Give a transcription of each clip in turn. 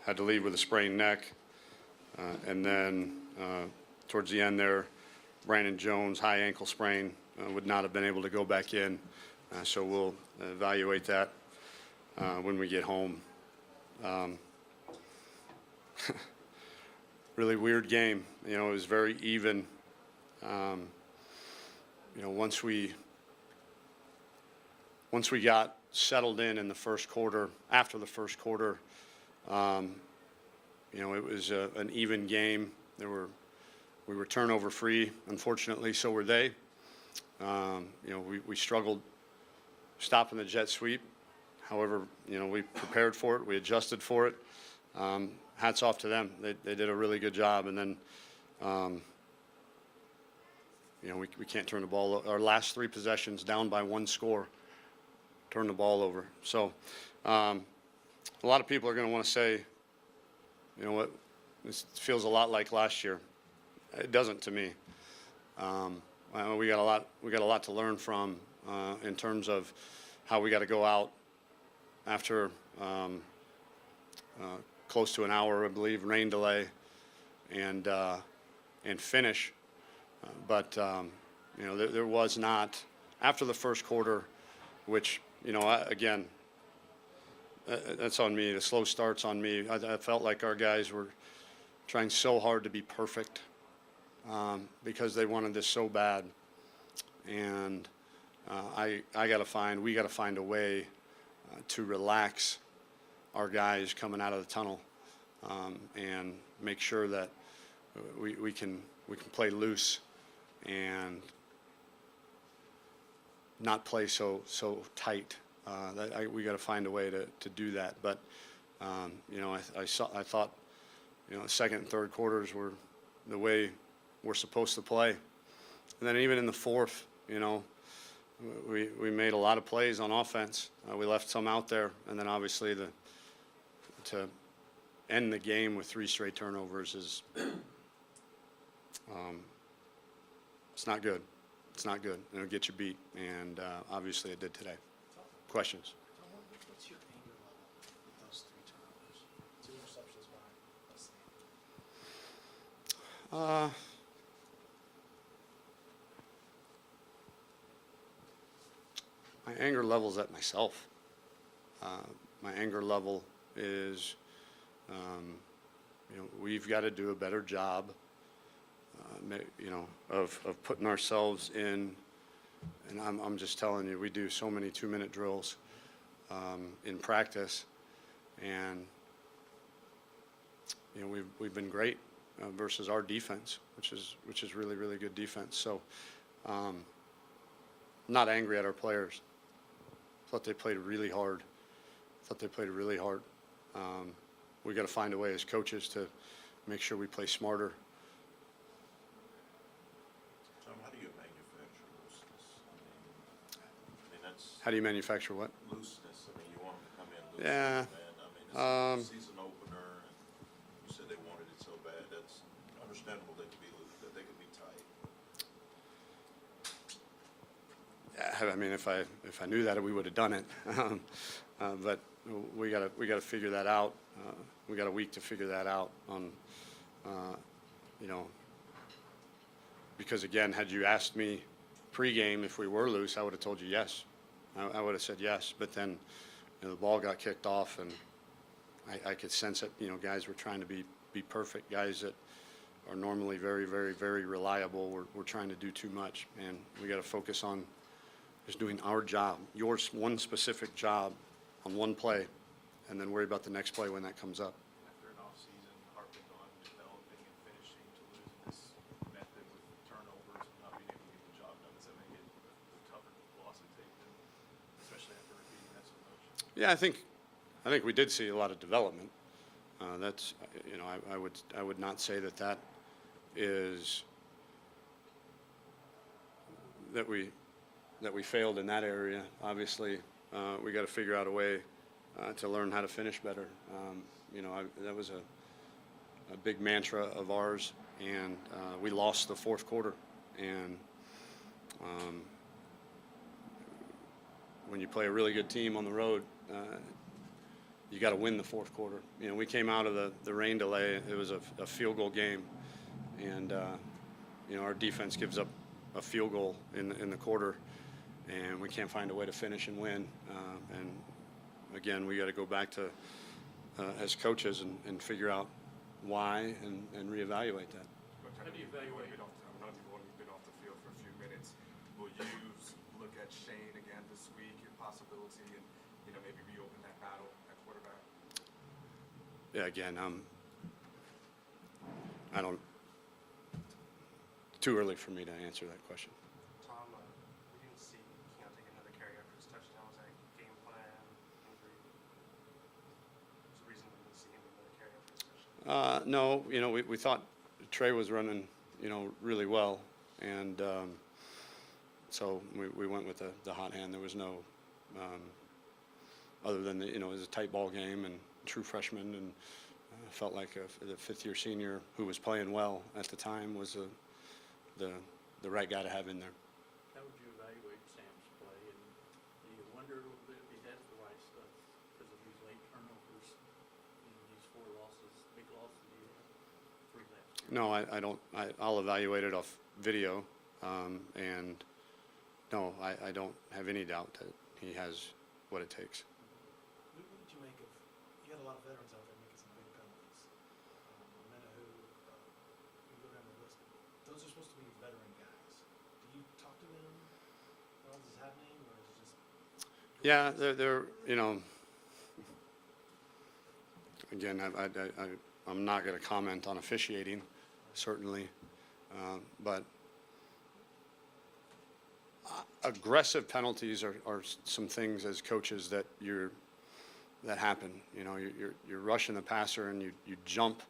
had to leave with a sprained neck. And then towards the end there, Brandon Jones, high ankle sprain, would not have been able to go back in. So we'll evaluate that when we get home. Really weird game. You know, it was very even. You know, once we got settled in the first quarter, after the first quarter, you know, it was an even game. We were turnover free. Unfortunately, so were they. You know, we struggled stopping the jet sweep. However, you know, we prepared for it. We adjusted for it. Hats off to them. They did a really good job. And then, you know, we can't turn the ball. Our last 3 possessions down by 1 score, turn the ball over. So a lot of people are going to want to say, you know what, this feels a lot like last year. It doesn't to me. We got a lot to learn from in terms of how we got to go out after close to an hour, I believe, rain delay, and finish. But you know, there was not after the first quarter, which, you know, again, that's on me. The slow start's on me. I felt like our guys were trying so hard to be perfect because they wanted this so bad, and we got to find a way to relax our guys coming out of the tunnel and make sure that we can play loose and not play so tight. We got to find a way to do that. But you know, I thought, you know, second and third quarters were the way we're supposed to play, and then even in the fourth, you know, we made a lot of plays on offense. We left some out there, and then obviously to end the game with 3 straight turnovers is it's not good. It's not good. It'll get you beat, and obviously it did today. Questions? What's your anger level with those 3 turnovers? 2 interceptions by, let's see. My anger level's at myself. My anger level is, you know, we've got to do a better job, you know, of putting ourselves in. And I'm just telling you, we do so many 2-minute drills in practice, and you know, we've been great versus our defense, which is really, really good defense. So I'm not angry at our players. Thought they played really hard. We got to find a way as coaches to make sure we play smarter. Tom, how do you manufacture looseness? I mean that's. How do you manufacture what? Looseness. I mean, you want them to come in loose. Yeah. Man. I mean, it's a season opener, and you said they wanted it so bad. That's understandable. They could be loose, that they could be tight. I mean, if I knew that, we would have done it. But we gotta figure that out. We got a week to figure that out on, you know, because again, had you asked me pregame if we were loose, I would have told you yes. I would have said yes. But then, you know, the ball got kicked off, and I could sense it. You know, guys were trying to be perfect. Guys that are normally very, very, very reliable. We're trying to do too much, and we got to focus on just doing our job, one specific job on one play, and then worry about the next play when that comes up. After an off-season, harping on developing and finishing to lose this method with turnovers and not being able to get the job done, does that make it a tougher loss to take, especially after repeating that so much? Yeah, I think we did see a lot of development. That's, you know, I would not say that is that we failed in that area. Obviously, we got to figure out a way to learn how to finish better. You know, that was a big mantra of ours, and we lost the fourth quarter. And when you play a really good team on the road, you got to win the fourth quarter. You know, we came out of the rain delay. It was a field goal game, and you know, our defense gives up a field goal in the quarter, and we can't find a way to finish and win. And again, we got to go back to as coaches and figure out why and reevaluate that. How do you evaluate? I'm not even one who's been off the field for a few minutes. Will you look at Shane again this week, your possibility, and maybe reopen that battle at quarterback? Yeah, again, I don't. Too early for me to answer that question. Tom, we didn't see Keontae get another carry after his touchdown. Was that game plan, injury? What's the reason we didn't see him get another carry after his touchdown? No, you know, we thought Trey was running, really well, and so we went with the hot hand. There was no, other than it was a tight ball game and true freshman, and felt like the fifth-year senior who was playing well at the time was the right guy to have in there. How would you evaluate Sam's play, and do you wonder a little bit if he has the right stuff because of these late turnovers, these 4 losses, big losses you had, 3 last year? No, I don't. I'll evaluate it off video, and no, I don't have any doubt that he has what it takes. What did you make of? You had a lot of veterans out there making some big penalties. Menahu, you go down the list. Those are supposed to be veteran guys. Do you talk to them while this is happening, or is it just? Yeah, they're again, I'm not going to comment on officiating, certainly, but aggressive penalties are some things as coaches that happen. You're rushing the passer and you jump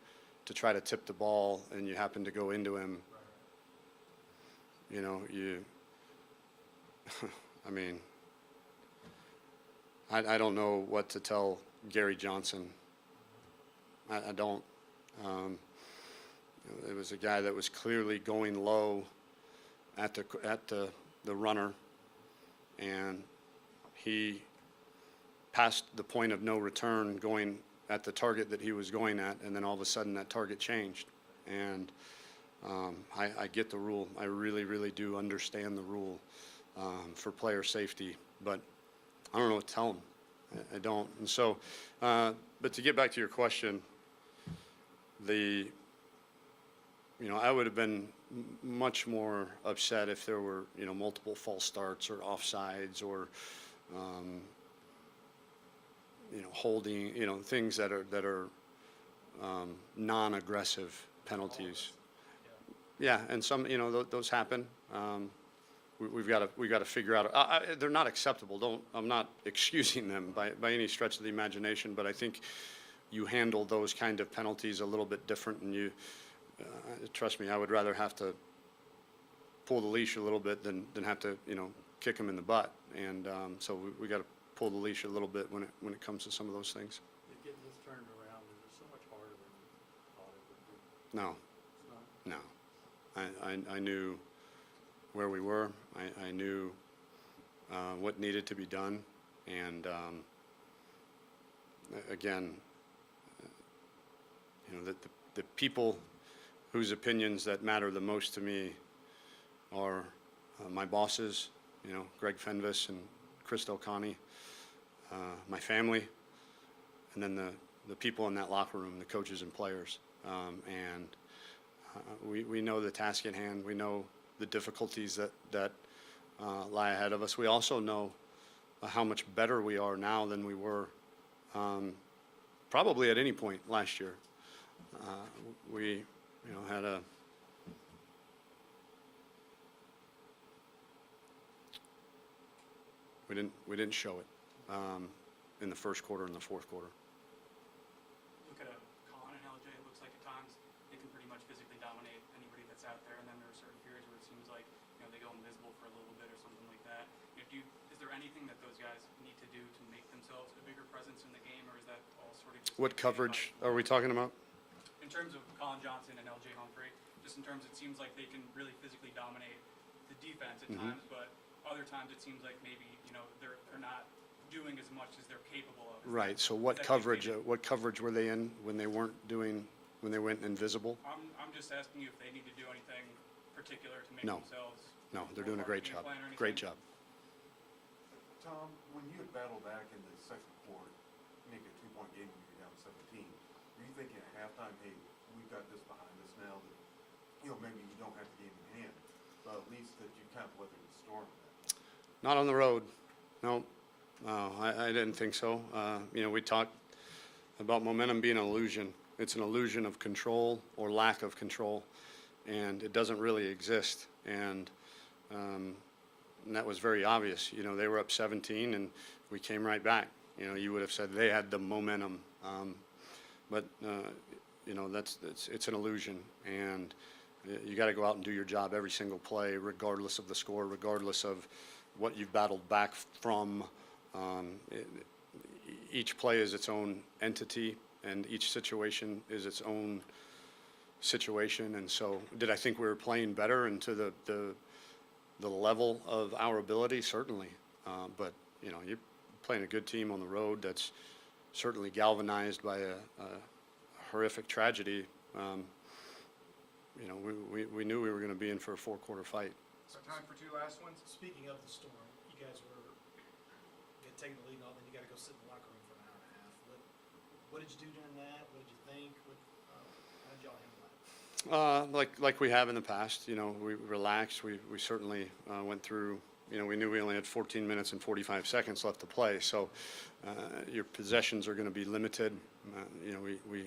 to try to tip the ball and you happen to go into him. I mean, I don't know what to tell Gary Johnson. I don't. It was a guy that was clearly going low at the runner, and he passed the point of no return going at the target that he was going at, and then all of a sudden that target changed. And I get the rule. I really, really do understand the rule for player safety, but I don't know what to tell him. I don't. And so, but to get back to your question, I would have been much more upset if there were, multiple false starts or offsides or, holding, things that are non-aggressive penalties. Yeah, and some, those happen. We've got to figure out. They're not acceptable. I'm not excusing them by any stretch of the imagination, but I think you handle those kind of penalties a little bit different, and trust me, I would rather have to pull the leash a little bit than have to, kick them in the butt. And so we got to pull the leash a little bit when it comes to some of those things. Getting this turned around is so much harder than thought it would be. No, It's not. no. I knew where we were. I knew what needed to be done. And again, the people whose opinions that matter the most to me are my bosses, Greg Fenves and Chris Delcani, my family, and then the people in that locker room, the coaches and players. And we know the task at hand. We know the difficulties that lie ahead of us. We also know how much better we are now than we were probably at any point last year. We had we didn't show it in the first quarter and the fourth quarter. Look at Colin and LJ, it looks like at times they can pretty much physically dominate anybody that's out there, and then there are certain periods where it seems like they go invisible for a little bit or something like that. Is there anything that those guys need to do to make themselves a bigger presence in the game, or is that all sort of just What coverage are we talking about? in terms of Colin Johnson and LJ Humphrey? Just in terms, it seems like they can really physically dominate the defense at times, but other times it seems like maybe they're not doing as much as they're capable of. Right, so Is what that coverage, dictated? what coverage were they in when they weren't doing, when they went invisible? I'm just asking you if they need to do anything particular to make No. themselves. No, they're more doing a part of great the game job, plan or anything? great job. Tom, when you had battled back in the second quarter, make a 2-point game when you're down 17, were you thinking at halftime, hey, we've got this behind us now that, maybe you don't have the game in hand, but at least that you kind of weathered the storm? Not on the road, no, I didn't think so. We talked about momentum being an illusion. It's an illusion of control or lack of control, and it doesn't really exist. And that was very obvious. They were up 17, and we came right back. You would have said they had the momentum, but it's an illusion, and you got to go out and do your job every single play, regardless of the score, regardless of what you've battled back from. Each play is its own entity, and each situation is its own situation. And so, did I think we were playing better and to the level of our ability? Certainly. But you're playing a good team on the road that's certainly galvanized by a horrific tragedy. We knew we were going to be in for a 4-quarter fight. So time for 2 last ones. Speaking of the storm, you guys get taken the lead and all, then you got to go sit in the locker room for an hour and a half. What did you do during that? What did you think? How did y'all handle that? Like we have in the past, we relaxed. We certainly went through. We knew we only had 14 minutes and 45 seconds left to play, so your possessions are going to be limited. We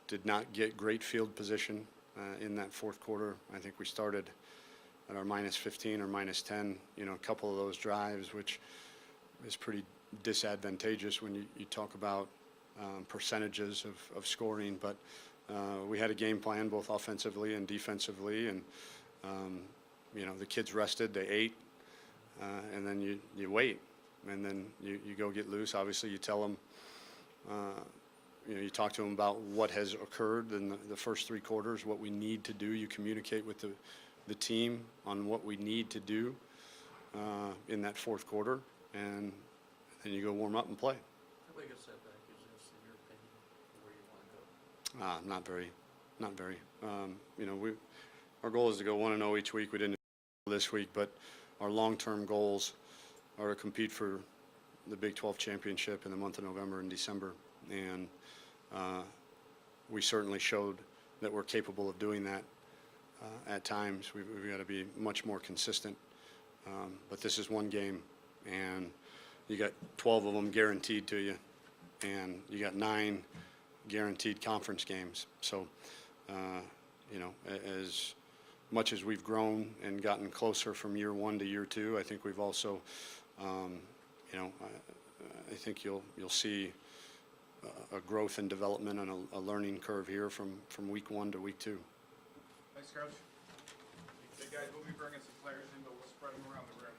did not get great field position in that fourth quarter. I think we started at our -15 or -10. A couple of those drives, which is pretty disadvantageous when you talk about percentages of scoring, but we had a game plan both offensively and defensively, and the kids rested, they ate, and then you wait, and then you go get loose. Obviously, you tell them, you talk to them about what has occurred in the first 3 quarters, what we need to do. You communicate with the team on what we need to do in that fourth quarter, and then you go warm up and play. How big a setback is this, in your opinion, where you want to go? Not very. Our goal is to go 1-0 each week. We didn't this week, but our long-term goals are to compete for the Big 12 championship in the month of November and December, and we certainly showed that we're capable of doing that at times. We've got to be much more consistent, but this is one game, and you got 12 of them guaranteed to you, and you got 9 guaranteed conference games. So, as much as we've grown and gotten closer from year 1 to year 2, I think we've also, I think you'll see a growth and development and a learning curve here from week 1 to week 2. Thanks, Coach. The guys will be bringing some players in, but we'll spread them around the room.